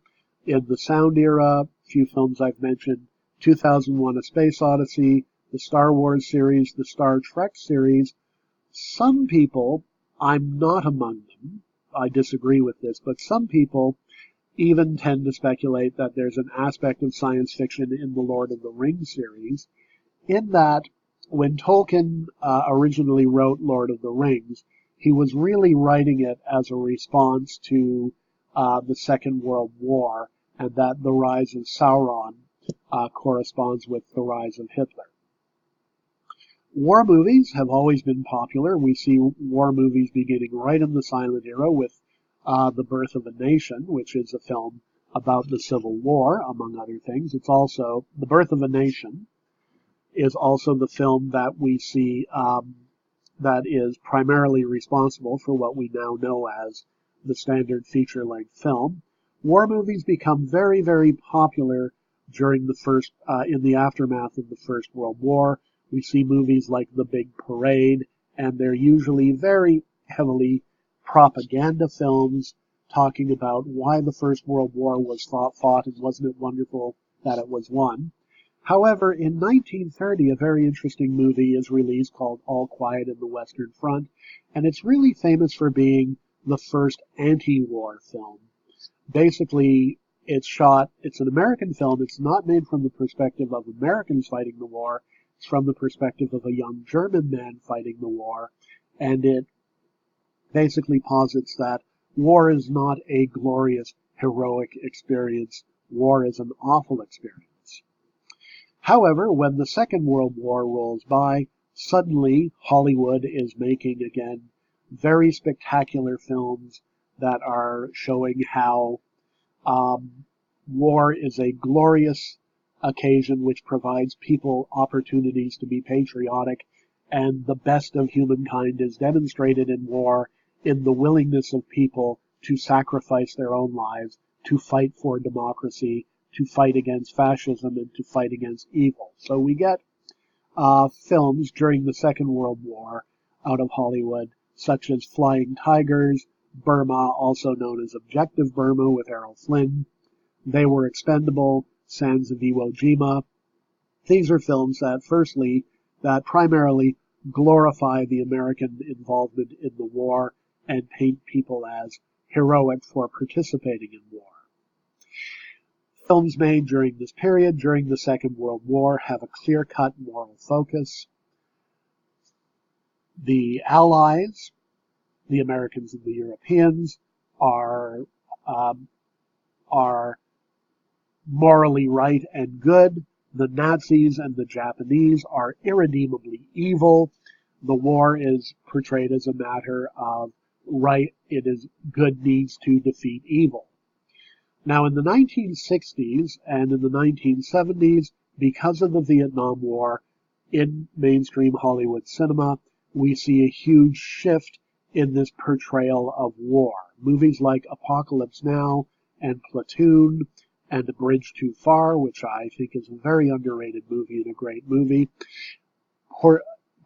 In the sound era, a few films I've mentioned, 2001: A Space Odyssey, the Star Wars series, the Star Trek series. Some people, I'm not among them, I disagree with this, but some people even tend to speculate that there's an aspect of science fiction in the Lord of the Rings series, in that when Tolkien originally wrote Lord of the Rings, he was really writing it as a response to the Second World War, and that the rise of Sauron corresponds with the rise of Hitler. War movies have always been popular. We see war movies beginning right in the silent era with The Birth of a Nation, which is a film about the Civil War, among other things. It's also, The Birth of a Nation is also the film that we see that is primarily responsible for what we now know as the standard feature-length film. War movies become very, very popular during in the aftermath of the First World War. We see movies like The Big Parade, and they're usually very heavily propaganda films talking about why the First World War was fought and wasn't it wonderful that it was won. However, in 1930, a very interesting movie is released called All Quiet on the Western Front, and it's really famous for being the first anti-war film. Basically, it's an American film. It's not made from the perspective of Americans fighting the war. It's from the perspective of a young German man fighting the war, and it basically posits that war is not a glorious, heroic experience. War is an awful experience. However, when the Second World War rolls by, suddenly Hollywood is making again very spectacular films that are showing how war is a glorious occasion which provides people opportunities to be patriotic, and the best of humankind is demonstrated in war in the willingness of people to sacrifice their own lives, to fight for democracy, to fight against fascism, and to fight against evil. So we get films during the Second World War out of Hollywood, such as Flying Tigers, Burma, also known as Objective Burma with Errol Flynn, They Were Expendable, Sands of Iwo Jima. These are films that primarily glorify the American involvement in the war and paint people as heroic for participating in war. Films made during this period, during the Second World War, have a clear-cut moral focus. The Allies, the Americans and the Europeans, are morally right and good. The Nazis and the Japanese are irredeemably evil. The war is portrayed as a matter of right. It is good needs to defeat evil. Now, in the 1960s and in the 1970s, because of the Vietnam War, in mainstream Hollywood cinema, we see a huge shift in this portrayal of war. Movies like Apocalypse Now and Platoon and A Bridge Too Far, which I think is a very underrated movie and a great movie,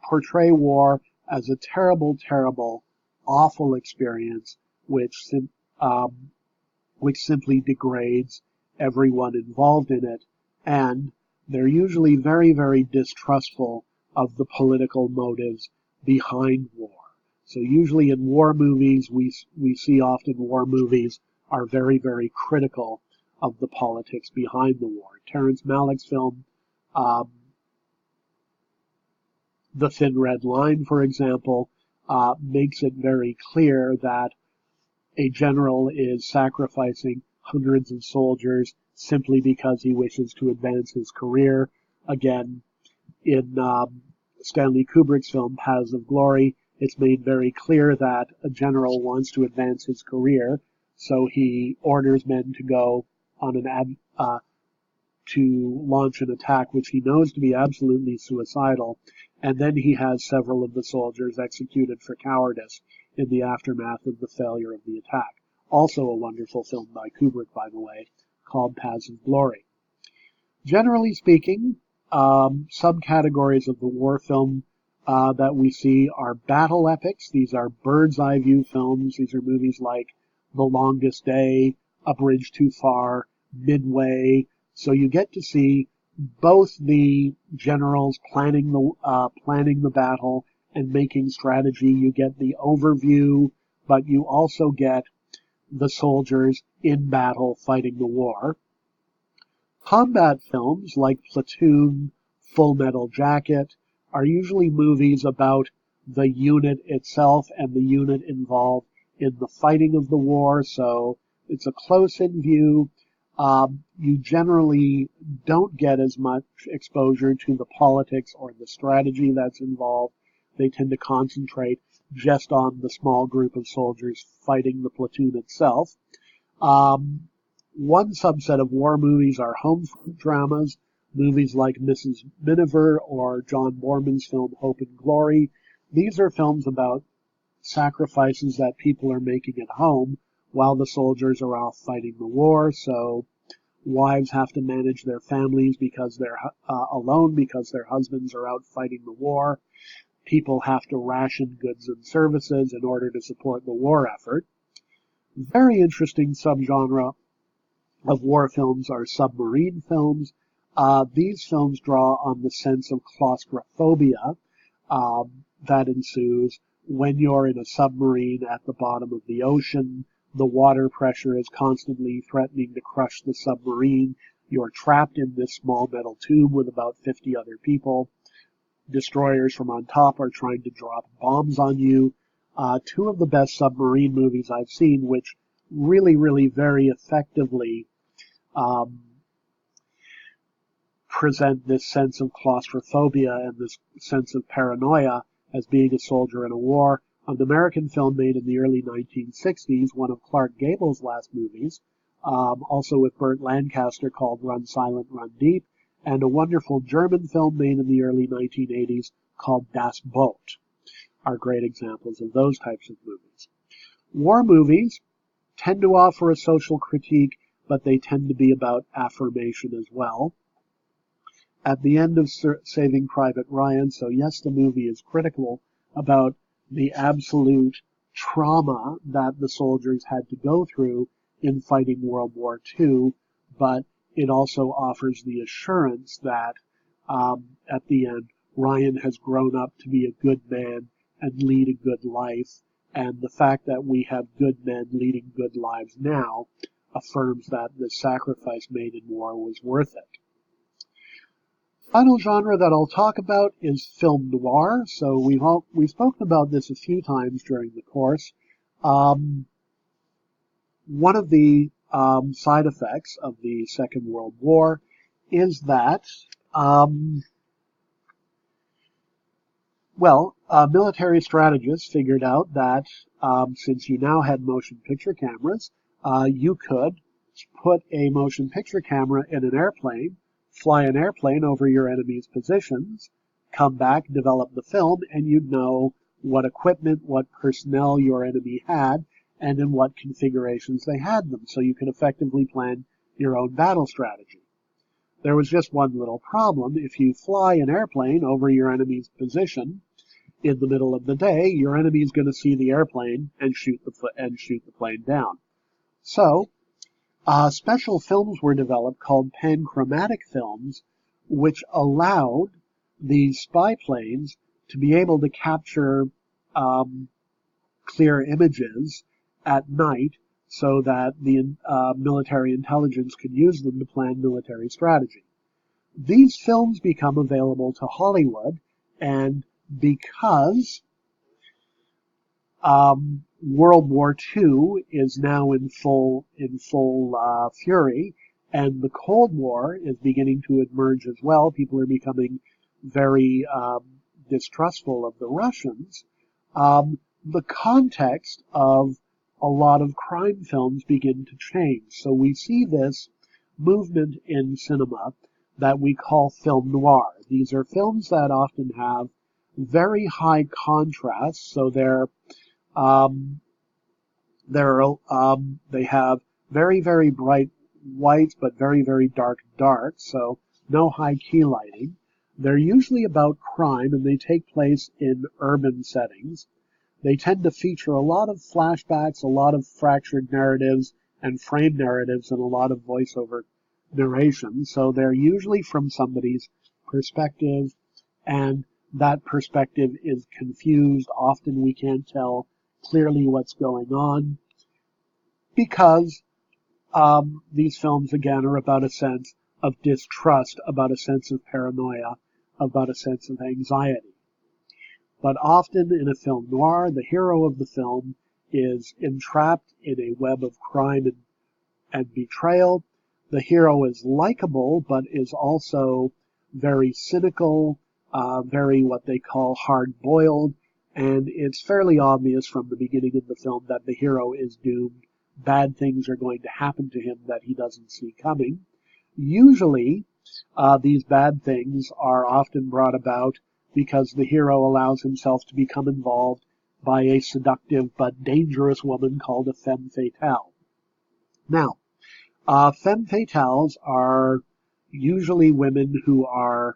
portray war as a terrible, terrible, awful experience which simply degrades everyone involved in it, and they're usually very, very distrustful of the political motives behind war. So usually in war movies, we see often war movies are very, very critical of the politics behind the war. Terrence Malick's film, The Thin Red Line, for example, makes it very clear that a general is sacrificing hundreds of soldiers simply because he wishes to advance his career. Again, in Stanley Kubrick's film Paths of Glory, it's made very clear that a general wants to advance his career, so he orders men to go on to launch an attack which he knows to be absolutely suicidal, and then he has several of the soldiers executed for cowardice in the aftermath of the failure of the attack. Also a wonderful film by Kubrick, by the way, called Paths of Glory. Generally speaking, subcategories of the war film that we see are battle epics. These are bird's eye view films. These are movies like The Longest Day, A Bridge Too Far, Midway. So you get to see both the generals planning the battle and making strategy. You get the overview, but you also get the soldiers in battle fighting the war. Combat films like Platoon, Full Metal Jacket are usually movies about the unit itself and the unit involved in the fighting of the war, so it's a close-in view. You generally don't get as much exposure to the politics or the strategy that's involved. They tend to concentrate just on the small group of soldiers fighting the platoon itself. One subset of war movies are home front dramas, movies like Mrs. Miniver or John Boorman's film Hope and Glory. These are films about sacrifices that people are making at home while the soldiers are off fighting the war. So wives have to manage their families because they're alone because their husbands are out fighting the war. People have to ration goods and services in order to support the war effort. Very interesting subgenre of war films are submarine films. These films draw on the sense of claustrophobia that ensues when you're in a submarine at the bottom of the ocean. The water pressure is constantly threatening to crush the submarine. You're trapped in this small metal tube with about 50 other people. Destroyers from on top are trying to drop bombs on you. Two of the best submarine movies I've seen, which really, really very effectively present this sense of claustrophobia and this sense of paranoia as being a soldier in a war. An American film made in the early 1960s, one of Clark Gable's last movies, also with Burt Lancaster, called Run Silent, Run Deep, and a wonderful German film made in the early 1980s called Das Boot are great examples of those types of movies. War movies tend to offer a social critique, but they tend to be about affirmation as well. At the end of Saving Private Ryan, so yes, the movie is critical about the absolute trauma that the soldiers had to go through in fighting World War II, but it also offers the assurance that at the end, Ryan has grown up to be a good man and lead a good life, and the fact that we have good men leading good lives now affirms that the sacrifice made in war was worth it. Final genre that I'll talk about is film noir. So we've spoken about this a few times during the course. One of the side effects of the Second World War is that, military strategists figured out that since you now had motion picture cameras, you could put a motion picture camera in an airplane, fly an airplane over your enemy's positions, come back, develop the film, and you'd know what equipment, what personnel your enemy had, and in what configurations they had them, so you could effectively plan your own battle strategy. There was just one little problem. If you fly an airplane over your enemy's position in the middle of the day, your enemy is going to see the airplane and shoot the plane down. So, special films were developed called panchromatic films, which allowed these spy planes to be able to capture clear images at night so that the military intelligence could use them to plan military strategy. These films become available to Hollywood, and because World War II is now in full fury, and the Cold War is beginning to emerge as well. People are becoming very distrustful of the Russians. The context of a lot of crime films begin to change. So we see this movement in cinema that we call film noir. These are films that often have very high contrast, so they have very, very bright whites, but very, very dark, so no high key lighting. They're usually about crime, and they take place in urban settings. They tend to feature a lot of flashbacks, a lot of fractured narratives, and frame narratives, and a lot of voiceover narration. So they're usually from somebody's perspective, and that perspective is confused. Often we can't tell clearly what's going on because these films, again, are about a sense of distrust, about a sense of paranoia, about a sense of anxiety. But often in a film noir, the hero of the film is entrapped in a web of crime and betrayal. The hero is likable, but is also very cynical, very what they call hard-boiled, and it's fairly obvious from the beginning of the film that the hero is doomed. Bad things are going to happen to him that he doesn't see coming. Usually, these bad things are often brought about because the hero allows himself to become involved by a seductive but dangerous woman called a femme fatale. Now, femme fatales are usually women who are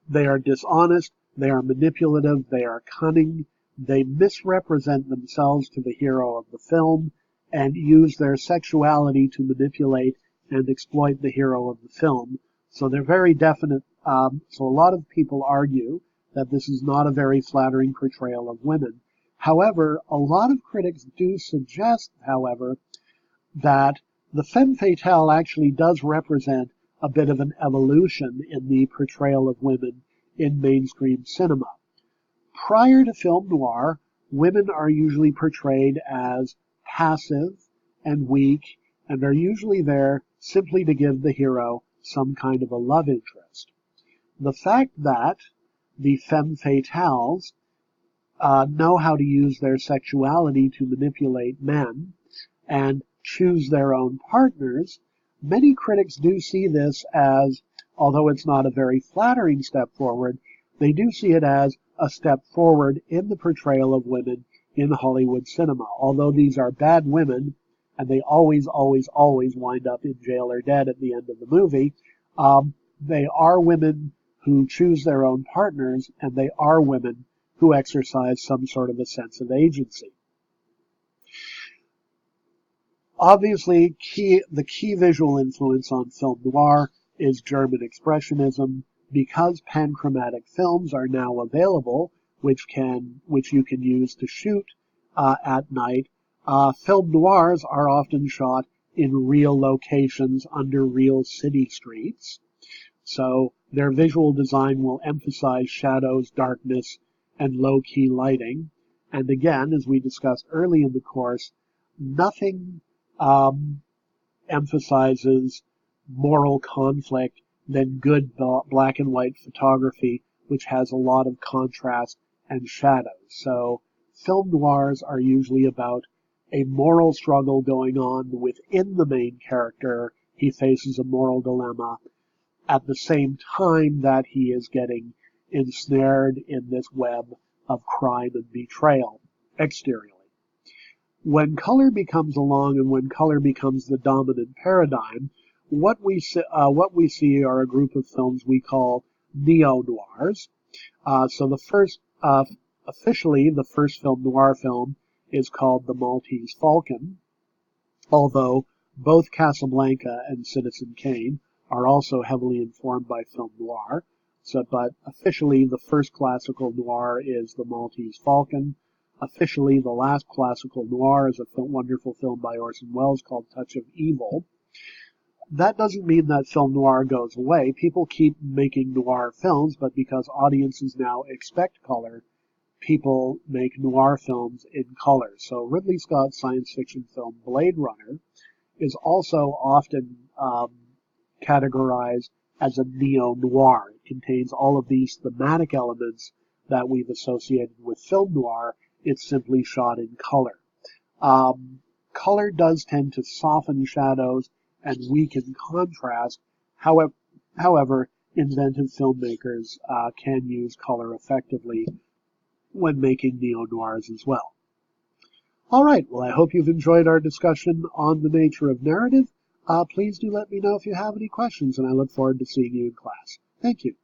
they are dishonest, they are manipulative, they are cunning, they misrepresent themselves to the hero of the film and use their sexuality to manipulate and exploit the hero of the film. So they're very definite. So a lot of people argue that this is not a very flattering portrayal of women. However, a lot of critics do suggest, however, that the femme fatale actually does represent a bit of an evolution in the portrayal of women in mainstream cinema. Prior to film noir, women are usually portrayed as passive and weak and are usually there simply to give the hero some kind of a love interest. The fact that the femme fatales know how to use their sexuality to manipulate men and choose their own partners, many critics do see this as, although it's not a very flattering step forward, they do see it as a step forward in the portrayal of women in Hollywood cinema. Although these are bad women, and they always wind up in jail or dead at the end of the movie, they are women who choose their own partners, and they are women who exercise some sort of a sense of agency. Obviously, the key visual influence on film noir is German Expressionism. Because panchromatic films are now available, which you can use to shoot at night, film noirs are often shot in real locations under real city streets. So their visual design will emphasize shadows, darkness, and low-key lighting. And again, as we discussed early in the course, nothing emphasizes moral conflict than good black and white photography, which has a lot of contrast and shadows. So film noirs are usually about a moral struggle going on within the main character. He faces a moral dilemma at the same time that he is getting ensnared in this web of crime and betrayal exteriorly. When color becomes along and when color becomes the dominant paradigm, what we see are a group of films we call neo-noirs. So the first, officially, the first film noir film is called The Maltese Falcon, although both Casablanca and Citizen Kane are also heavily informed by film noir. But officially, the first classical noir is The Maltese Falcon. Officially, the last classical noir is a wonderful film by Orson Welles called Touch of Evil. That doesn't mean that film noir goes away. People keep making noir films, but because audiences now expect color, people make noir films in color. So Ridley Scott's science fiction film Blade Runner is also often categorized as a neo-noir. It contains all of these thematic elements that we've associated with film noir. It's simply shot in color. Color does tend to soften shadows and weaken contrast. However, inventive filmmakers can use color effectively when making neo-noirs as well. All right, well, I hope you've enjoyed our discussion on the nature of narrative. Please do let me know if you have any questions, and I look forward to seeing you in class. Thank you.